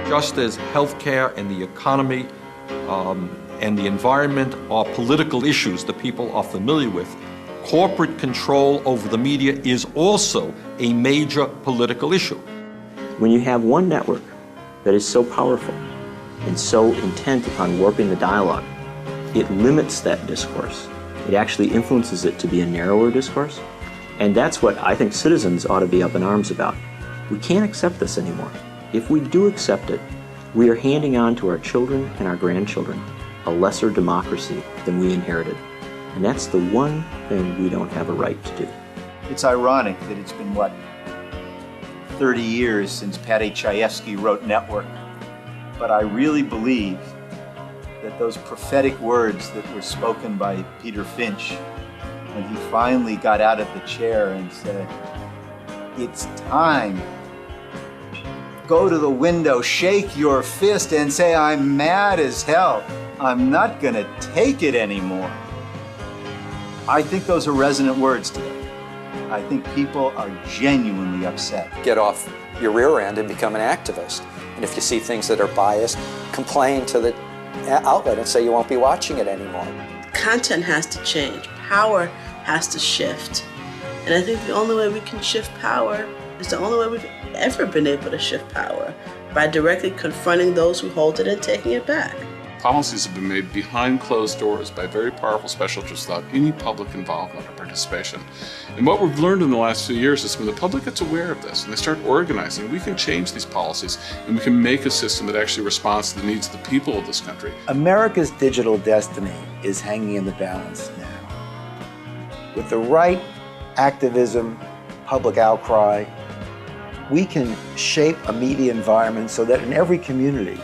Just as healthcare and the economy and the environment are political issues that people are familiar with, corporate control over the media is also a major political issue. When you have one network that is so powerful and so intent upon warping the dialogue, it limits that discourse. It actually influences it to be a narrower discourse. And that's what I think citizens ought to be up in arms about. We can't accept this anymore. If we do accept it, we are handing on to our children and our grandchildren a lesser democracy than we inherited. And that's the one thing we don't have a right to do. It's ironic that it's been, 30 years since Paddy Chayefsky wrote Network. But I really believe that those prophetic words that were spoken by Peter Finch when he finally got out of the chair and said, "It's time. Go to the window, shake your fist and say, I'm mad as hell. I'm not gonna take it anymore." I think those are resonant words today. I think people are genuinely upset. Get off your rear end and become an activist. And if you see things that are biased, complain to the outlet and say you won't be watching it anymore. Content has to change. Power has to shift. And I think the only way we can shift power is the only way we've ever been able to shift power, by directly confronting those who hold it and taking it back. Policies have been made behind closed doors by very powerful special interests without any public involvement or participation. And what we've learned in the last few years is when the public gets aware of this and they start organizing, we can change these policies and we can make a system that actually responds to the needs of the people of this country. America's digital destiny is hanging in the balance now. With the right activism, public outcry, we can shape a media environment so that in every community,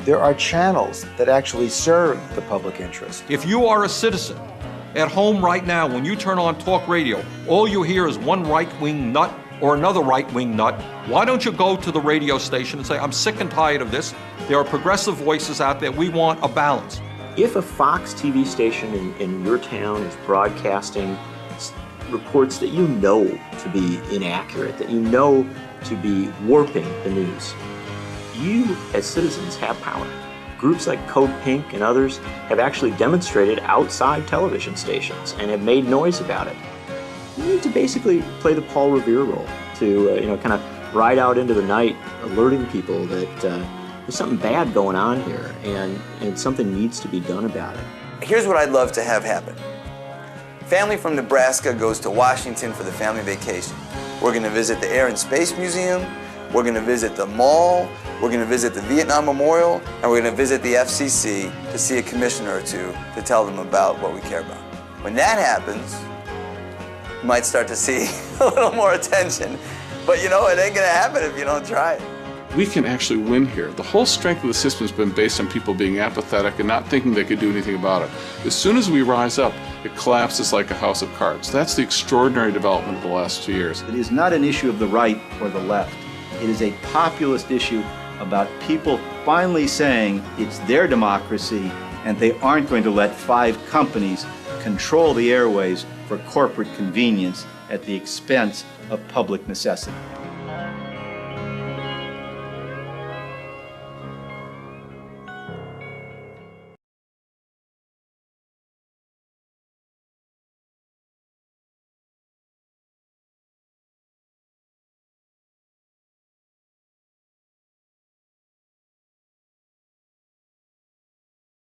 there are channels that actually serve the public interest. If you are a citizen at home right now, when you turn on talk radio, all you hear is one right-wing nut or another right-wing nut, why don't you go to the radio station and say, I'm sick and tired of this. There are progressive voices out there. We want a balance. If a Fox TV station in your town is broadcasting reports that you know to be inaccurate, that you know to be warping the news, you as citizens have power. Groups like Code Pink and others have actually demonstrated outside television stations and have made noise about it. You need to basically play the Paul Revere role to kind of ride out into the night alerting people that there's something bad going on here and something needs to be done about it. Here's what I'd love to have happen. Family from Nebraska goes to Washington for the family vacation. We're going to visit the Air and Space Museum, we're going to visit the mall, we're going to visit the Vietnam Memorial, and we're going to visit the FCC to see a commissioner or two to tell them about what we care about. When that happens, you might start to see a little more attention. But it ain't going to happen if you don't try it. We can actually win here. The whole strength of the system has been based on people being apathetic and not thinking they could do anything about it. As soon as we rise up, it collapses like a house of cards. That's the extraordinary development of the last 2 years. It is not an issue of the right or the left. It is a populist issue about people finally saying it's their democracy and they aren't going to let 5 companies control the airways for corporate convenience at the expense of public necessity.